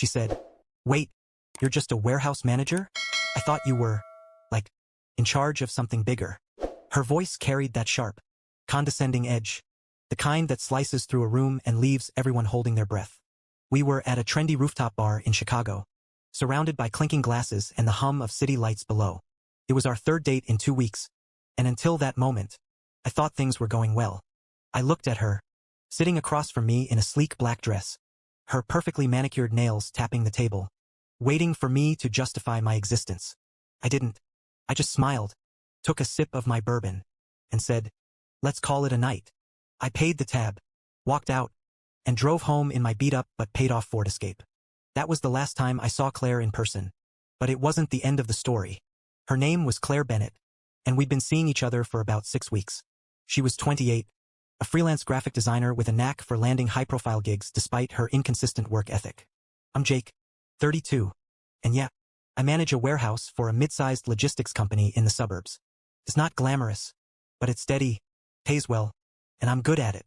she said. Wait, you're just a warehouse manager? I thought you were, like, in charge of something bigger. Her voice carried that sharp, condescending edge, the kind that slices through a room and leaves everyone holding their breath. We were at a trendy rooftop bar in Chicago, surrounded by clinking glasses and the hum of city lights below. It was our third date in 2 weeks, and until that moment, I thought things were going well. I looked at her, sitting across from me in a sleek black dress, her perfectly manicured nails tapping the table, waiting for me to justify my existence. I didn't. I just smiled, took a sip of my bourbon, and said, "Let's call it a night." I paid the tab, walked out, and drove home in my beat-up but paid-off Ford Escape. That was the last time I saw Claire in person. But it wasn't the end of the story. Her name was Claire Bennett, and we'd been seeing each other for about 6 weeks. She was 28, a freelance graphic designer with a knack for landing high-profile gigs despite her inconsistent work ethic. I'm Jake, 32, and yeah, I manage a warehouse for a mid-sized logistics company in the suburbs. It's not glamorous, but it's steady, pays well, and I'm good at it.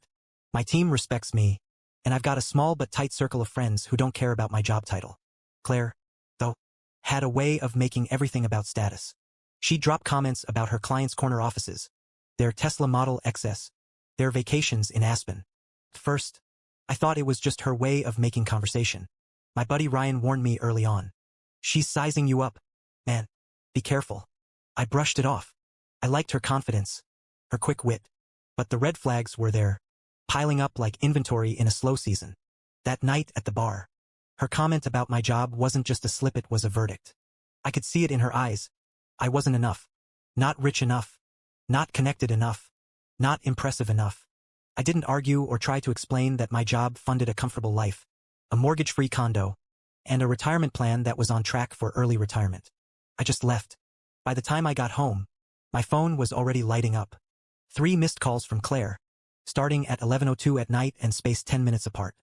My team respects me, and I've got a small but tight circle of friends who don't care about my job title. Claire, though, had a way of making everything about status. She'd drop comments about her clients' corner offices, their Tesla Model XS, their vacations in Aspen. At first, I thought it was just her way of making conversation. My buddy Ryan warned me early on. "She's sizing you up. Man, be careful." I brushed it off. I liked her confidence, her quick wit. But the red flags were there, piling up like inventory in a slow season. That night at the bar, her comment about my job wasn't just a slip, it was a verdict. I could see it in her eyes. I wasn't enough. Not rich enough. Not connected enough. Not impressive enough. I didn't argue or try to explain that my job funded a comfortable life, a mortgage-free condo, and a retirement plan that was on track for early retirement. I just left. By the time I got home, my phone was already lighting up. 3 missed calls from Claire, starting at 11:02 at night and spaced 10 minutes apart.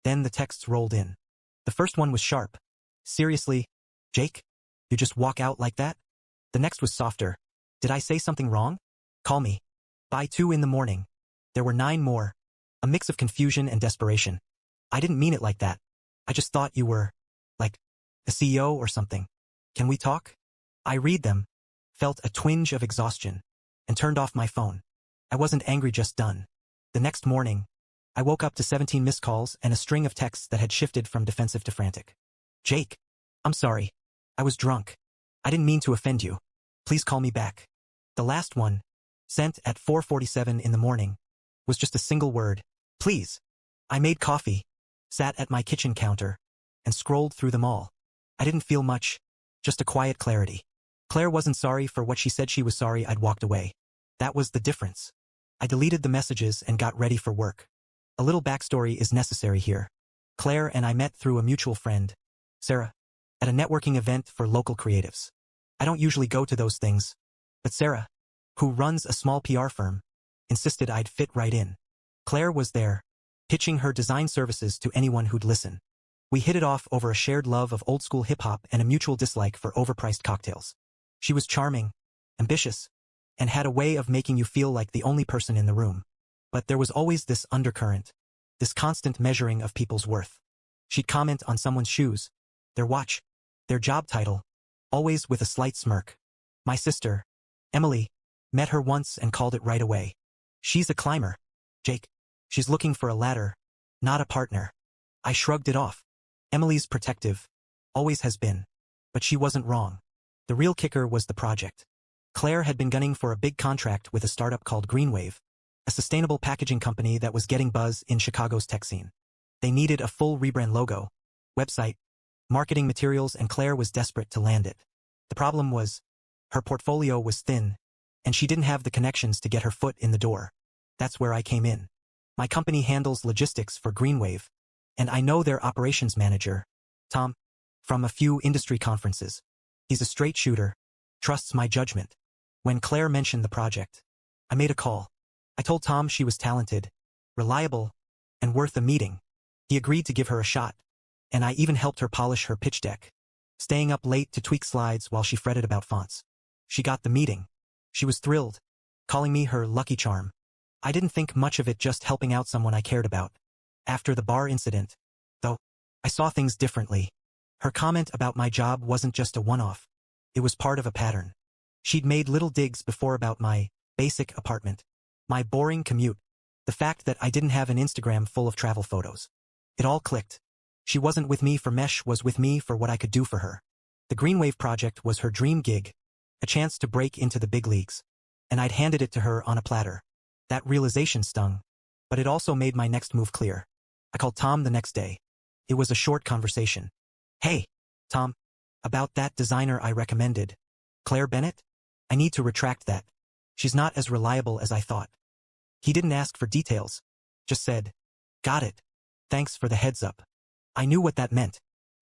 Then the texts rolled in. The first one was sharp. "Seriously, Jake? You just walk out like that?" The next was softer. "Did I say something wrong? Call me." By 2 in the morning, there were 9 more, a mix of confusion and desperation. "I didn't mean it like that. I just thought you were, like, a CEO or something. Can we talk?" I read them, felt a twinge of exhaustion, and turned off my phone. I wasn't angry, just done. The next morning, I woke up to 17 missed calls and a string of texts that had shifted from defensive to frantic. "Jake, I'm sorry. I was drunk. I didn't mean to offend you. Please call me back." The last one, sent at 4:47 in the morning, was just a single word: "Please." I made coffee, sat at my kitchen counter, and scrolled through them all. I didn't feel much, just a quiet clarity. Claire wasn't sorry for what she said she was sorry I'd walked away. That was the difference. I deleted the messages and got ready for work. A little backstory is necessary here. Claire and I met through a mutual friend, Sarah, at a networking event for local creatives. I don't usually go to those things, but Sarah, who runs a small PR firm, insisted I'd fit right in. Claire was there, pitching her design services to anyone who'd listen. We hit it off over a shared love of old-school hip-hop and a mutual dislike for overpriced cocktails. She was charming, ambitious, and had a way of making you feel like the only person in the room. But there was always this undercurrent, this constant measuring of people's worth. She'd comment on someone's shoes, their watch, their job title, always with a slight smirk. My sister, Emily, met her once and called it right away. "She's a climber, Jake. She's looking for a ladder, not a partner." I shrugged it off. Emily's protective, always has been. But she wasn't wrong. The real kicker was the project. Claire had been gunning for a big contract with a startup called Greenwave, a sustainable packaging company that was getting buzz in Chicago's tech scene. They needed a full rebrand logo, website, marketing materials, and Claire was desperate to land it. The problem was, her portfolio was thin, and she didn't have the connections to get her foot in the door. That's where I came in. My company handles logistics for Greenwave, and I know their operations manager, Tom, from a few industry conferences. He's a straight shooter, trusts my judgment. When Claire mentioned the project, I made a call. I told Tom she was talented, reliable, and worth a meeting. He agreed to give her a shot, and I even helped her polish her pitch deck, staying up late to tweak slides while she fretted about fonts. She got the meeting. She was thrilled, calling me her lucky charm. I didn't think much of it, just helping out someone I cared about. After the bar incident, though, I saw things differently. Her comment about my job wasn't just a one-off. It was part of a pattern. She'd made little digs before about my basic apartment, my boring commute, the fact that I didn't have an Instagram full of travel photos. It all clicked. She wasn't with me for mesh, was with me for what I could do for her. The Greenwave project was her dream gig, a chance to break into the big leagues. And I'd handed it to her on a platter. That realization stung, but it also made my next move clear. I called Tom the next day. It was a short conversation. Hey, Tom, about that designer I recommended, Claire Bennett? I need to retract that. She's not as reliable as I thought. He didn't ask for details, just said, got it. Thanks for the heads up. I knew what that meant.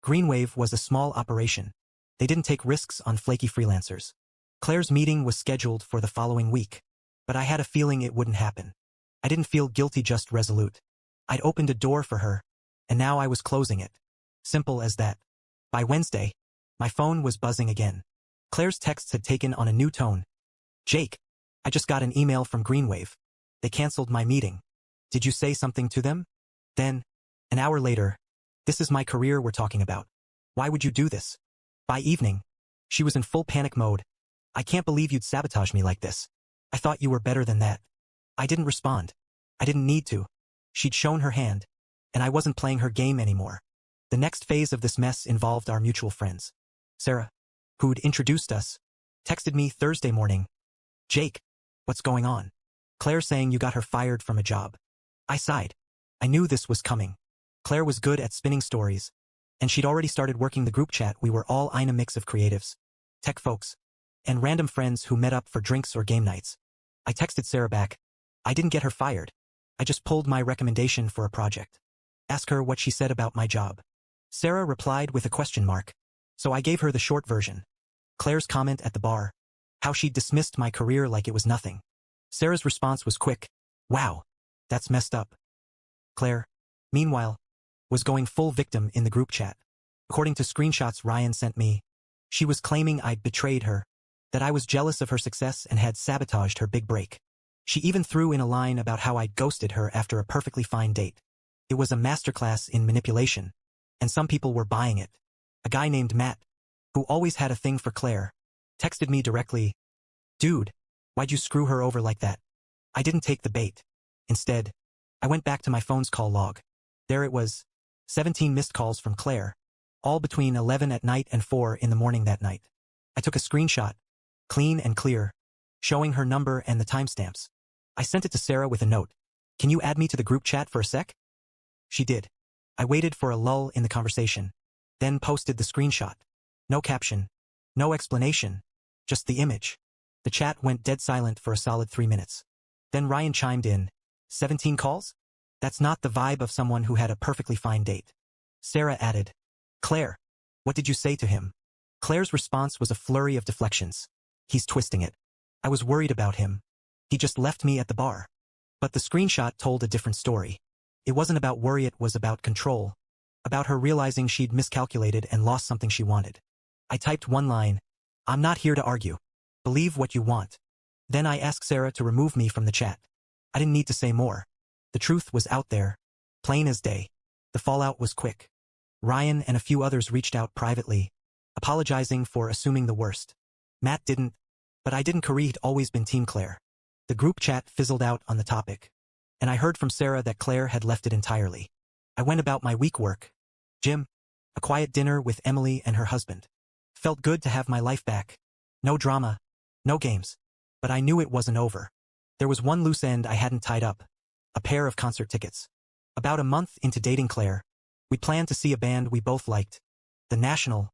Greenwave was a small operation. They didn't take risks on flaky freelancers. Claire's meeting was scheduled for the following week, but I had a feeling it wouldn't happen. I didn't feel guilty, just resolute. I'd opened a door for her, and now I was closing it. Simple as that. By Wednesday, my phone was buzzing again. Claire's texts had taken on a new tone. Jake, I just got an email from Greenwave. They canceled my meeting. Did you say something to them? Then, an hour later, this is my career we're talking about. Why would you do this? By evening, she was in full panic mode. I can't believe you'd sabotage me like this. I thought you were better than that. I didn't respond. I didn't need to. She'd shown her hand, and I wasn't playing her game anymore. The next phase of this mess involved our mutual friends. Sarah, who'd introduced us, texted me Thursday morning. Jake, what's going on? Claire saying you got her fired from a job. I sighed. I knew this was coming. Claire was good at spinning stories, and she'd already started working the group chat. We were all in a mix of creatives, tech folks, and random friends who met up for drinks or game nights. I texted Sarah back. I didn't get her fired. I just pulled my recommendation for a project. Ask her what she said about my job. Sarah replied with a question mark. So I gave her the short version. Claire's comment at the bar. How she dismissed my career like it was nothing. Sarah's response was quick. Wow, that's messed up. Claire, meanwhile, was going full victim in the group chat. According to screenshots Ryan sent me, she was claiming I'd betrayed her, that I was jealous of her success and had sabotaged her big break. She even threw in a line about how I'd ghosted her after a perfectly fine date. It was a masterclass in manipulation, and some people were buying it. A guy named Matt, who always had a thing for Claire, texted me directly, Dude, why'd you screw her over like that? I didn't take the bait. Instead, I went back to my phone's call log. There it was, 17 missed calls from Claire, all between 11 at night and 4 in the morning that night. I took a screenshot, clean and clear, showing her number and the timestamps. I sent it to Sarah with a note. Can you add me to the group chat for a sec? She did. I waited for a lull in the conversation, then posted the screenshot. No caption, no explanation, just the image. The chat went dead silent for a solid 3 minutes. Then Ryan chimed in, 17 calls? That's not the vibe of someone who had a perfectly fine date. Sarah added, Claire, what did you say to him? Claire's response was a flurry of deflections. He's twisting it. I was worried about him. He just left me at the bar. But the screenshot told a different story. It wasn't about worry, it was about control. About her realizing she'd miscalculated and lost something she wanted. I typed one line, I'm not here to argue. Believe what you want. Then I asked Sarah to remove me from the chat. I didn't need to say more. The truth was out there, plain as day. The fallout was quick. Ryan and a few others reached out privately, apologizing for assuming the worst. Matt didn't, but I didn't. Corey had always been Team Claire. The group chat fizzled out on the topic, and I heard from Sarah that Claire had left it entirely. I went about my week work. Gym, a quiet dinner with Emily and her husband. Felt good to have my life back. No drama, no games. But I knew it wasn't over. There was one loose end I hadn't tied up. A pair of concert tickets. About a month into dating Claire, we planned to see a band we both liked, The National,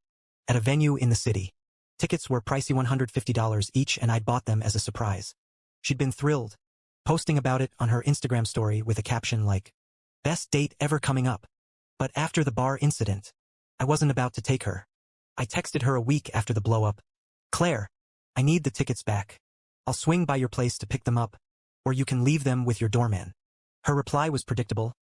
at a venue in the city. Tickets were pricey, $150 each, and I'd bought them as a surprise. She'd been thrilled, posting about it on her Instagram story with a caption like, best date ever coming up. But after the bar incident, I wasn't about to take her. I texted her a week after the blow-up. Claire, I need the tickets back. I'll swing by your place to pick them up, or you can leave them with your doorman. Her reply was predictable.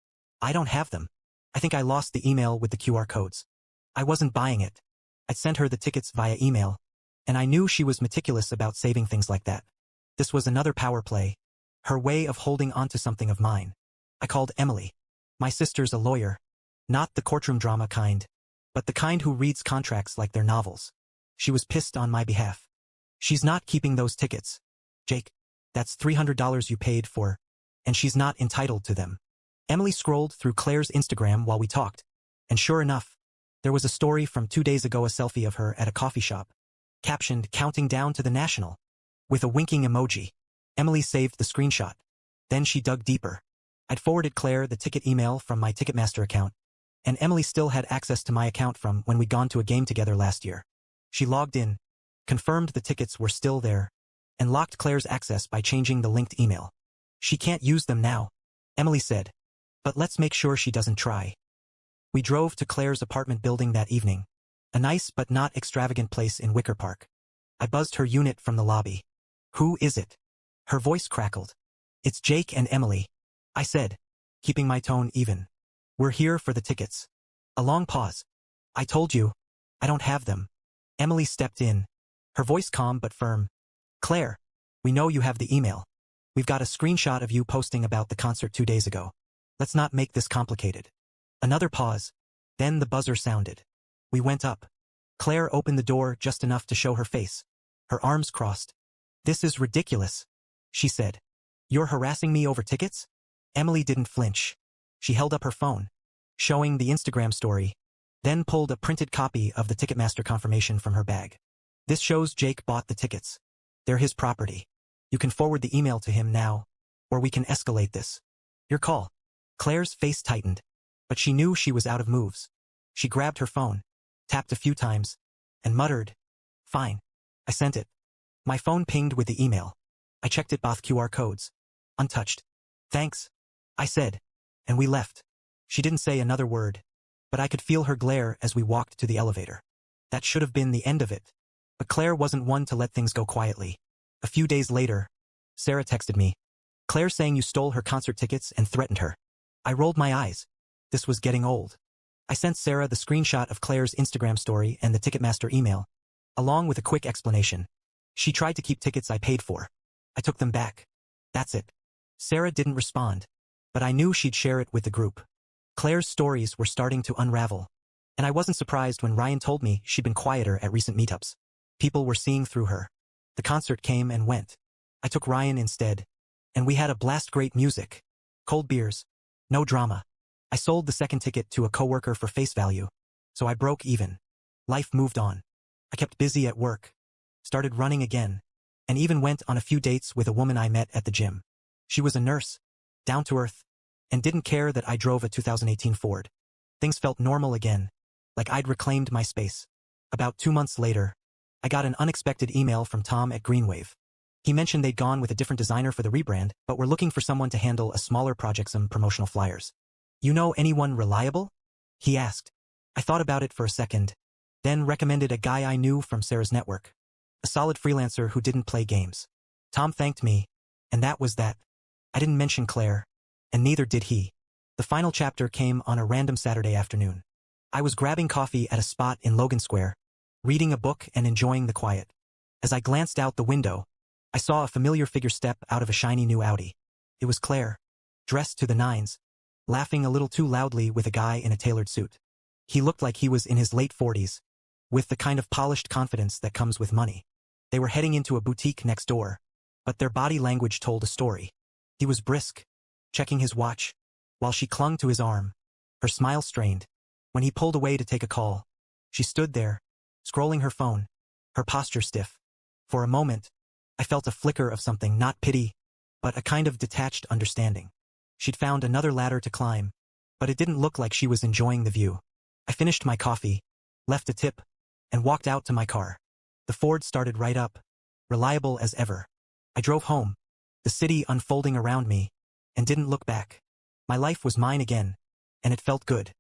I don't have them. I think I lost the email with the QR codes. I wasn't buying it. I'd sent her the tickets via email, and I knew she was meticulous about saving things like that. This was another power play, her way of holding onto something of mine. I called Emily. My sister's a lawyer. Not the courtroom drama kind, but the kind who reads contracts like they're novels. She was pissed on my behalf. She's not keeping those tickets. Jake, that's $300 you paid for, and she's not entitled to them. Emily scrolled through Claire's Instagram while we talked, and sure enough, there was a story from 2 days ago, a selfie of her at a coffee shop, captioned "Counting Down to the National," with a winking emoji. Emily saved the screenshot. Then she dug deeper. I'd forwarded Claire the ticket email from my Ticketmaster account, and Emily still had access to my account from when we'd gone to a game together last year. She logged in, confirmed the tickets were still there, and locked Claire's access by changing the linked email. She can't use them now, Emily said, but let's make sure she doesn't try. We drove to Claire's apartment building that evening, a nice but not extravagant place in Wicker Park. I buzzed her unit from the lobby. Who is it? Her voice crackled. It's Jake and Emily, I said, keeping my tone even. We're here for the tickets. A long pause. I told you, I don't have them. Emily stepped in, her voice calm but firm. Claire, we know you have the email. We've got a screenshot of you posting about the concert 2 days ago. Let's not make this complicated. Another pause. Then the buzzer sounded. We went up. Claire opened the door just enough to show her face. Her arms crossed. This is ridiculous, she said. You're harassing me over tickets? Emily didn't flinch. She held up her phone, showing the Instagram story, then pulled a printed copy of the Ticketmaster confirmation from her bag. This shows Jake bought the tickets. They're his property. You can forward the email to him now, or we can escalate this. Your call. Claire's face tightened, but she knew she was out of moves. She grabbed her phone, tapped a few times, and muttered, Fine. I sent it. My phone pinged with the email. I checked it, both QR codes. Untouched. Thanks, I said, and we left. She didn't say another word, but I could feel her glare as we walked to the elevator. That should have been the end of it. But Claire wasn't one to let things go quietly. A few days later, Sarah texted me. Claire saying you stole her concert tickets and threatened her. I rolled my eyes. This was getting old. I sent Sarah the screenshot of Claire's Instagram story and the Ticketmaster email, along with a quick explanation. She tried to keep tickets I paid for. I took them back. That's it. Sarah didn't respond, but I knew she'd share it with the group. Claire's stories were starting to unravel, and I wasn't surprised when Ryan told me she'd been quieter at recent meetups. People were seeing through her. The concert came and went. I took Ryan instead, and we had a blast. Great music. Cold beers. No drama. I sold the second ticket to a coworker for face value, so I broke even. Life moved on. I kept busy at work, started running again, and even went on a few dates with a woman I met at the gym. She was a nurse, down to earth, and didn't care that I drove a 2018 Ford. Things felt normal again, like I'd reclaimed my space. About 2 months later, I got an unexpected email from Tom at Greenwave. He mentioned they'd gone with a different designer for the rebrand, but were looking for someone to handle a smaller project, some promotional flyers. You know anyone reliable? He asked. I thought about it for a second, then recommended a guy I knew from Sarah's network. A solid freelancer who didn't play games. Tom thanked me, and that was that. I didn't mention Claire, and neither did he. The final chapter came on a random Saturday afternoon. I was grabbing coffee at a spot in Logan Square, reading a book and enjoying the quiet. As I glanced out the window, I saw a familiar figure step out of a shiny new Audi. It was Claire, dressed to the nines, laughing a little too loudly with a guy in a tailored suit. He looked like he was in his late 40s, with the kind of polished confidence that comes with money. They were heading into a boutique next door, but their body language told a story. He was brisk, checking his watch, while she clung to his arm, her smile strained. When he pulled away to take a call, she stood there, scrolling her phone, her posture stiff. For a moment, I felt a flicker of something, not pity, but a kind of detached understanding. She'd found another ladder to climb, but it didn't look like she was enjoying the view. I finished my coffee, left a tip, and walked out to my car. The Ford started right up, reliable as ever. I drove home, the city unfolding around me, and didn't look back. My life was mine again, and it felt good.